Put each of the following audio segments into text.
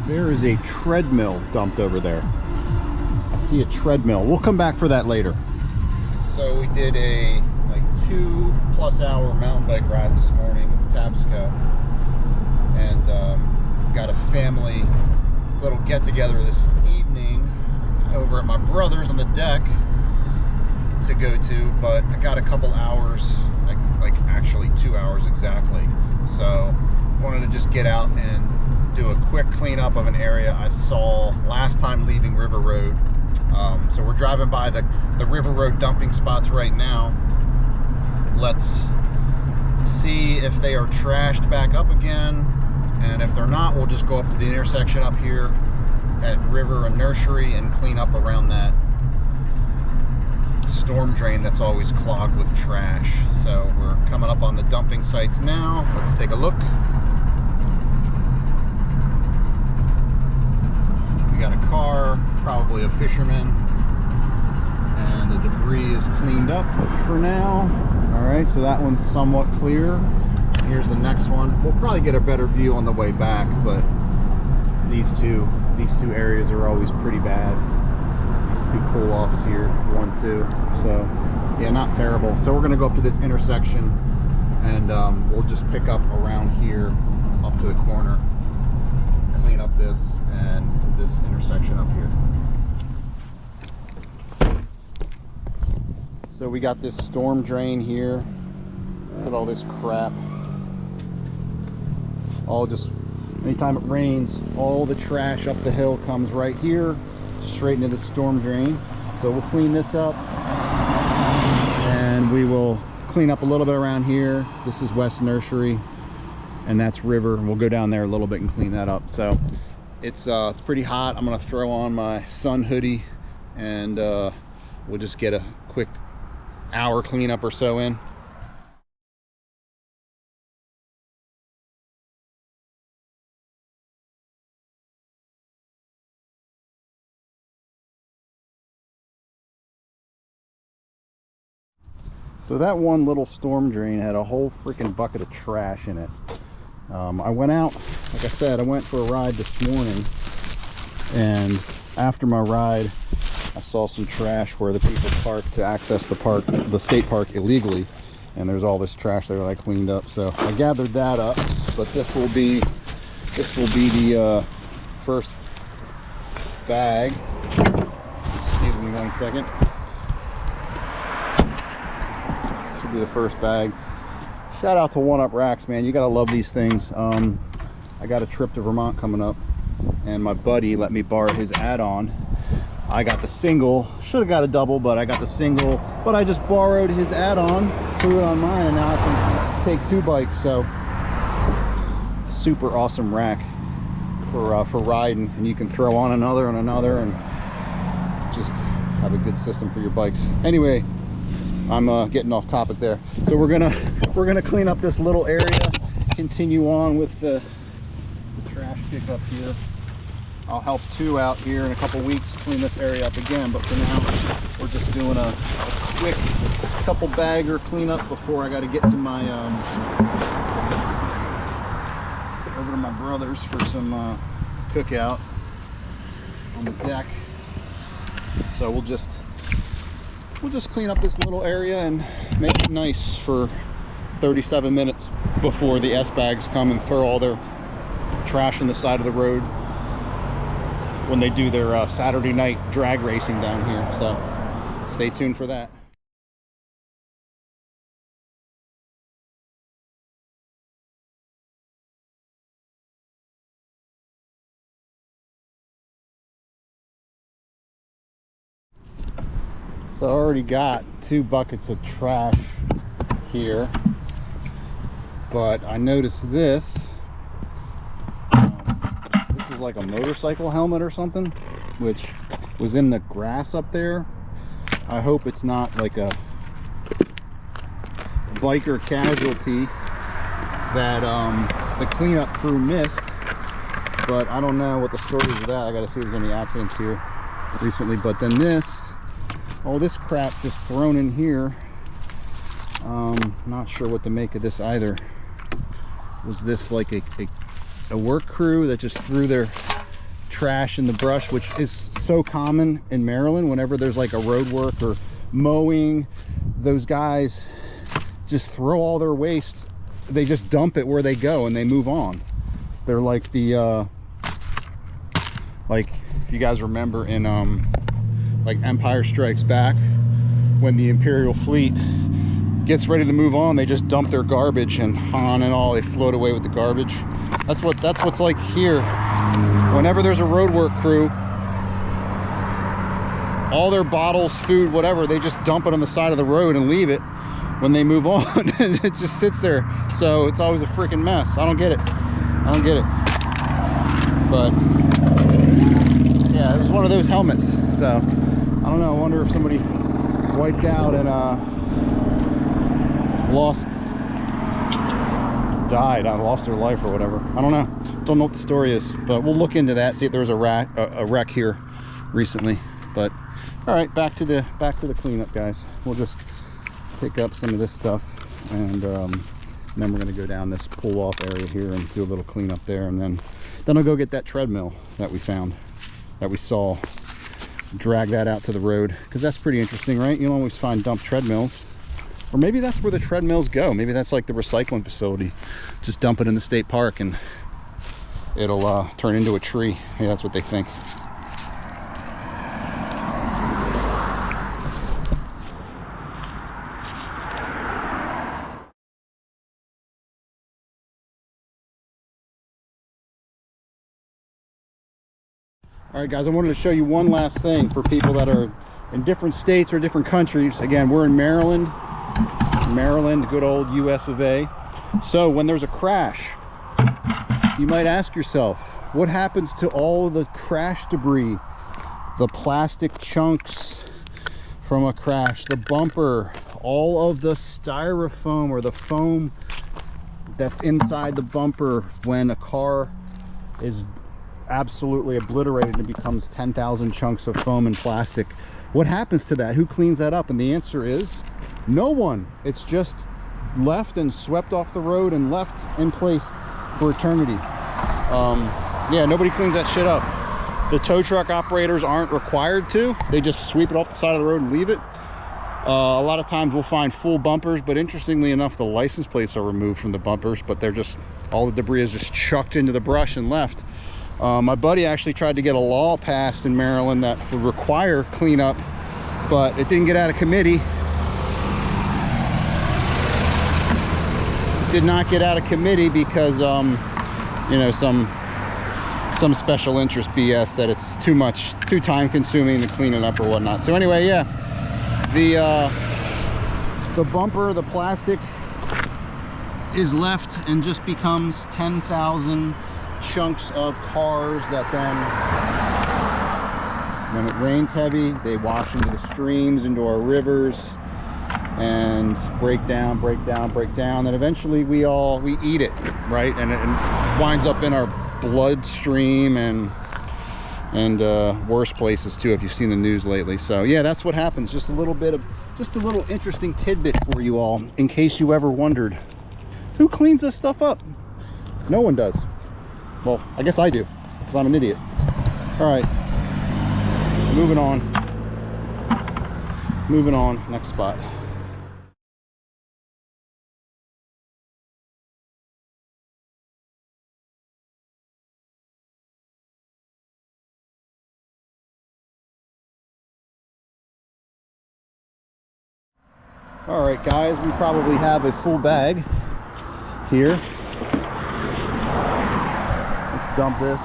There is a treadmill dumped over there. I see a treadmill. We'll come back for that later. So we did a like 2+ hour mountain bike ride this morning in Tabasco, and got a family little get together this evening over at my brother's on the deck to go to, but I got a couple hours, like actually 2 hours exactly. So wanted to just get out and do a quick cleanup of an area I saw last time leaving River Road. So we're driving by the River Road dumping spots right now. Let's see if they are trashed back up again, and if they're not, we'll just go up to the intersection up here at River and Nursery and clean up around that storm drain that's always clogged with trash. So we're coming up on the dumping sites now. Let's take a look. We got a car, probably a fisherman, and the debris is cleaned up for now. All right, so that one's somewhat clear. Here's the next one. We'll probably get a better view on the way back, but these two areas are always pretty bad. These two pull-offs here, 1, 2. So yeah, not terrible. So we're gonna go up to this intersection, and we'll just pick up around here up to the corner, clean up this and this intersection up here. So we got this storm drain here. Look at all this crap. All just, anytime it rains, all the trash up the hill comes right here, straight into the storm drain. So we'll clean this up, and we will clean up a little bit around here. This is West Nursery, and that's River. We'll go down there a little bit and clean that up. So it's pretty hot. I'm gonna throw on my sun hoodie, and we'll just get a quick hour cleanup or so in. So that one little storm drain had a whole freaking bucket of trash in it. I went out, like I said, I went for a ride this morning, and after my ride I saw some trash where the people parked to access the state park illegally, and there's all this trash there that I cleaned up. So I gathered that up, but this will be the first bag. Excuse me 1 second. Be the first bag. Shout out to One Up Racks, man. You gotta love these things. I got a trip to Vermont coming up, and my buddy let me borrow his add-on. I got the single, should have got a double, but I got the single, but I just borrowed his add-on, threw it on mine, and now I can take 2 bikes. So super awesome rack for riding, and you can throw on another and another and just have a good system for your bikes. Anyway, I'm getting off topic there. So we're gonna clean up this little area, continue on with the trash pickup here. I'll help 2 out here in a couple weeks, clean this area up again, but for now we're just doing a quick couple bagger cleanup before I got to get to my over to my brother's for some cookout on the deck. So we'll just clean up this little area and make it nice for 37 minutes before the S-bags come and throw all their trash on the side of the road when they do their Saturday night drag racing down here. So stay tuned for that. So I already got 2 buckets of trash here, but I noticed this. This is like a motorcycle helmet or something, which was in the grass up there. I hope it's not like a biker casualty that the cleanup crew missed, but I don't know what the story is of that. I gotta see if there's any accidents here recently. But then this, all this crap just thrown in here. Not sure what to make of this either. Was this like a work crew that just threw their trash in the brush, which is so common in Maryland. Whenever there's like a road work or mowing, those guys just throw all their waste. They just dump it where they go and they move on. They're like the like, if you guys remember in like Empire Strikes Back, when the Imperial fleet gets ready to move on, they just dump their garbage, and Han and all, they float away with the garbage. That's what's like here. Whenever there's a roadwork crew, all their bottles, food, whatever, they just dump it on the side of the road and leave it when they move on. And it just sits there. So it's always a freaking mess. I don't get it. But yeah, it was one of those helmets. So I don't know. I wonder if somebody wiped out and lost their life or whatever. I don't know what the story is, but we'll look into that, see if there was a wreck here recently. But all right, back to the cleanup, guys. We'll just pick up some of this stuff, and then we're going to go down this pull off area here and do a little cleanup there, and then I'll go get that treadmill that we saw, drag that out to the road, because that's pretty interesting, right? You'll always find dumped treadmills. Or maybe that's where the treadmills go. Maybe that's like the recycling facility. Just dump it in the state park and it'll turn into a tree. Maybe that's what they think. All right, guys, I wanted to show you one last thing for people that are in different states or different countries. Again, we're in Maryland, good old US of A. So when there's a crash, you might ask yourself, what happens to all the crash debris, the plastic chunks from a crash, the bumper, all of the styrofoam or the foam that's inside the bumper when a car is absolutely obliterated and it becomes 10,000 chunks of foam and plastic? What happens to that? Who cleans that up? And the answer is no one. It's just left and swept off the road and left in place for eternity. Yeah, nobody cleans that shit up. The tow truck operators aren't required to. They just sweep it off the side of the road and leave it. A lot of times we'll find full bumpers, but interestingly enough, the license plates are removed from the bumpers, but they're just, all the debris is just chucked into the brush and left. My buddy actually tried to get a law passed in Maryland that would require cleanup, but it didn't get out of committee. It did not get out of committee because, you know, some special interest BS that it's too time consuming to clean it up or whatnot. So anyway, yeah, the bumper, the plastic is left and just becomes 10,000 chunks of cars that then, when it rains heavy, they wash into the streams, into our rivers, and break down, and eventually we eat it, right? And it winds up in our bloodstream and worse places too, if you've seen the news lately. So yeah, that's what happens. Just a little interesting tidbit for you all, in case you ever wondered, who cleans this stuff up? No one does. Well, I guess I do, because I'm an idiot. All right, moving on, next spot. All right, guys, we probably have a full bag here. Let's dump this.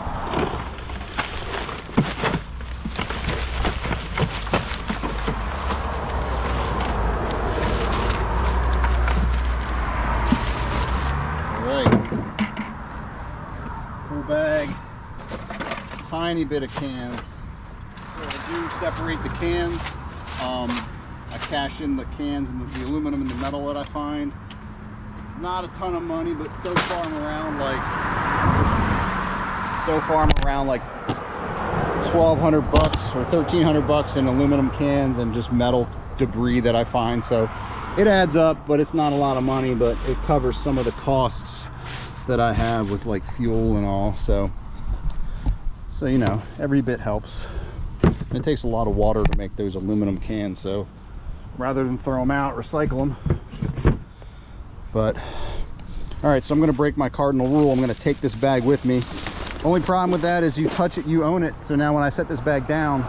All right, full bag, tiny bit of cans. So I do separate the cans. I cash in the cans and the aluminum and the metal that I find. Not a ton of money, but so far I'm around like $1,200 or $1,300 in aluminum cans and just metal debris that I find. So it adds up, but it's not a lot of money, but it covers some of the costs that I have with like fuel and all. So So, you know, every bit helps. And it takes a lot of water to make those aluminum cans, so rather than throw them out, recycle them. But all right, so I'm going to break my cardinal rule. I'm going to take this bag with me. Only problem with that is you touch it, you own it. So now when I set this bag down,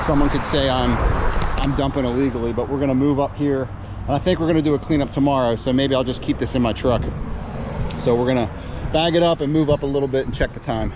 someone could say I'm dumping illegally. But we're going to move up here, and I think we're going to do a cleanup tomorrow, so maybe I'll just keep this in my truck. So we're going to bag it up and move up a little bit and check the time.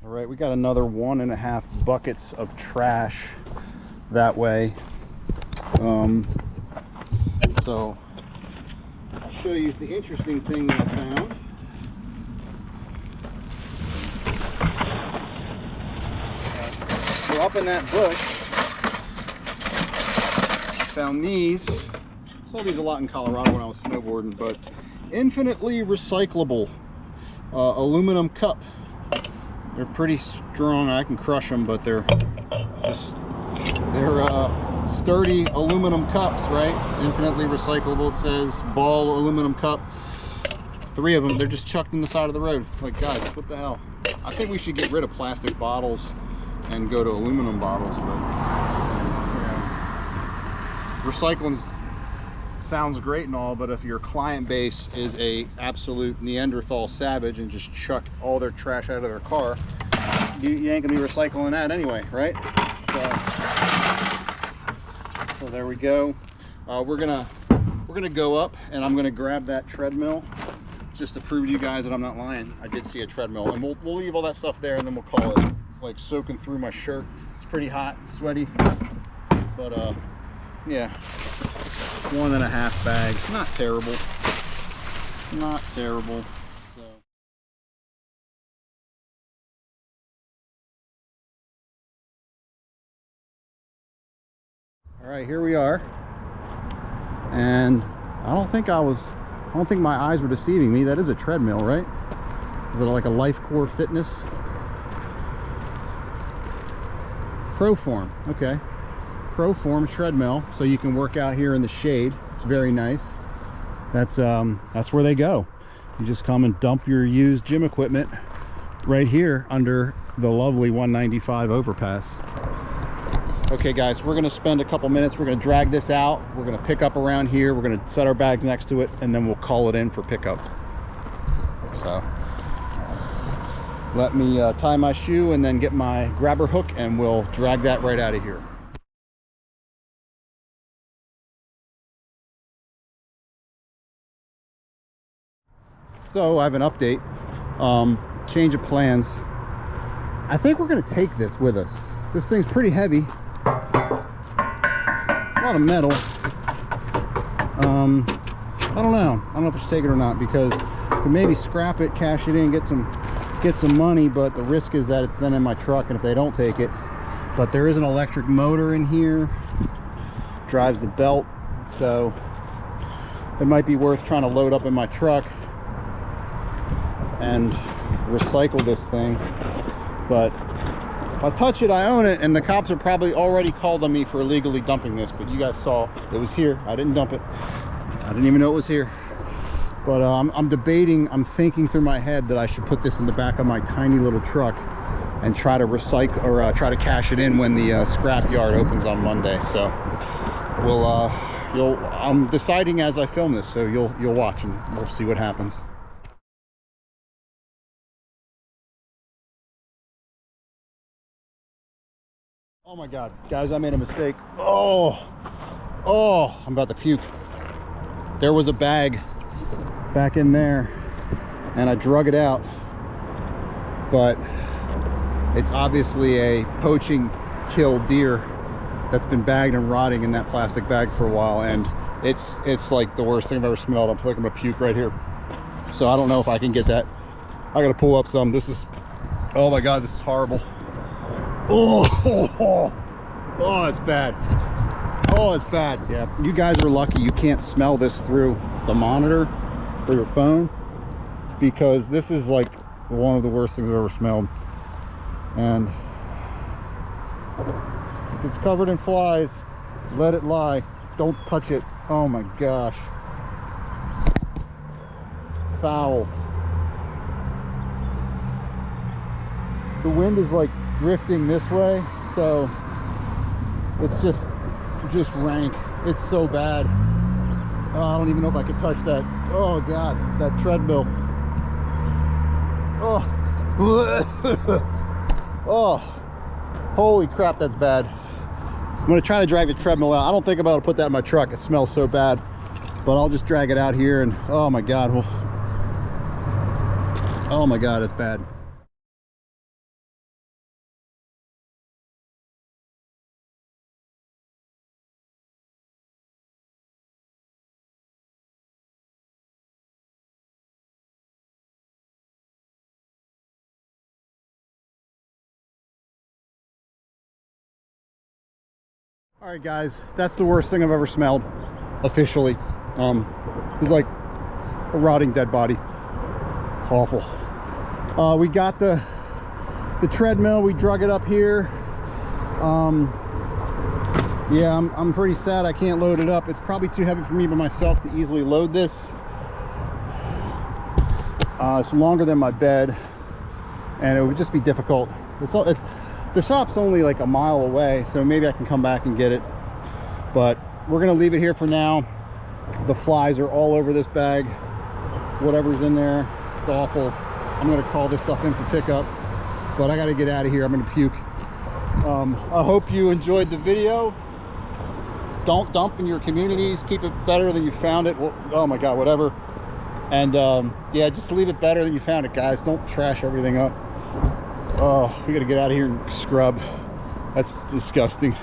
All right, we got another 1.5 buckets of trash that way. So I'll show you the interesting thing that I found. So up in that bush, found these. Saw these a lot in Colorado when I was snowboarding, but infinitely recyclable aluminum cup. They're pretty strong. I can crush them, but they're sturdy aluminum cups, right? Infinitely recyclable. It says ball aluminum cup. 3 of them. They're just chucked in the side of the road. Like, guys, what the hell? I think we should get rid of plastic bottles and go to aluminum bottles, but yeah. Recycling sounds great and all, but if your client base is a absolute Neanderthal savage and just chuck all their trash out of their car, you ain't gonna be recycling that anyway, right? So there we go. We're gonna go up, and I'm gonna grab that treadmill just to prove to you guys that I'm not lying. I did see a treadmill, and we'll leave all that stuff there, and then we'll call it. Like soaking through my shirt. It's pretty hot, sweaty, but yeah. 1.5 bags, not terrible, not terrible. So all right, here we are, and I don't think my eyes were deceiving me. That is a treadmill, right? Is it like a Life Core Fitness? Pro Form, okay. Pro Form Treadmill, so you can work out here in the shade. It's very nice. That's where they go. You just come and dump your used gym equipment right here under the lovely 195 overpass. Okay guys, we're gonna spend a couple minutes. We're gonna drag this out. We're gonna pick up around here. We're gonna set our bags next to it, and then we'll call it in for pickup. So let me tie my shoe and then get my grabber hook, and we'll drag that right out of here. So I have an update, change of plans. I think we're gonna take this with us. This thing's pretty heavy, a lot of metal. I don't know if I should take it or not, because I could maybe scrap it, cash it in, get some money, but the risk is that it's then in my truck, and if they don't take it. But there is an electric motor in here, drives the belt, so it might be worth trying to load up in my truck and recycle this thing. But if I touch it, I own it, and the cops are probably already called on me for illegally dumping this. But you guys saw it was here. I didn't dump it. I didn't even know it was here. But I'm debating, I'm thinking through my head that I should put this in the back of my tiny little truck and try to recycle, or try to cash it in when the scrap yard opens on Monday. So I'm deciding as I film this, so you'll watch and we'll see what happens. Oh my God, guys, I made a mistake. Oh, I'm about to puke. There was a bag back in there, and I drug it out, but it's obviously a poaching killed deer that's been bagged and rotting in that plastic bag for a while, and It's like the worst thing I've ever smelled. I feel like I'm gonna puke right here. So I don't know if I can get that. I gotta pull up some. This is, oh my God, this is horrible. Oh, it's bad. Oh, it's bad. Yeah, you guys are lucky you can't smell this through the monitor or your phone, because this is like one of the worst things I've ever smelled. And if it's covered in flies, let it lie. Don't touch it. Oh my gosh. Foul. The wind is like drifting this way, so it's just rank. It's so bad. Oh, I don't even know if I could touch that. Oh God, that treadmill. Oh. Oh, holy crap, that's bad. I'm gonna try to drag the treadmill out. I don't think I'm able to put that in my truck. It smells so bad, but I'll just drag it out here. And oh my God, well, oh my God, it's bad. All right, guys, that's the worst thing I've ever smelled, officially. It's like a rotting dead body. It's awful. We got the treadmill. We drug it up here. Yeah, I'm pretty sad I can't load it up. It's probably too heavy for me by myself to easily load this. It's longer than my bed, and it would just be difficult. The shop's only like a mile away, so maybe I can come back and get it, but we're gonna leave it here for now. The flies are all over this bag. Whatever's in there, it's awful. I'm gonna call this stuff in for pickup, but I gotta get out of here. I'm gonna puke. I hope you enjoyed the video. Don't dump in your communities. Keep it better than you found it. Well, oh my God, whatever. And yeah, just leave it better than you found it, guys. Don't trash everything up. Oh, we gotta get out of here and scrub. That's disgusting.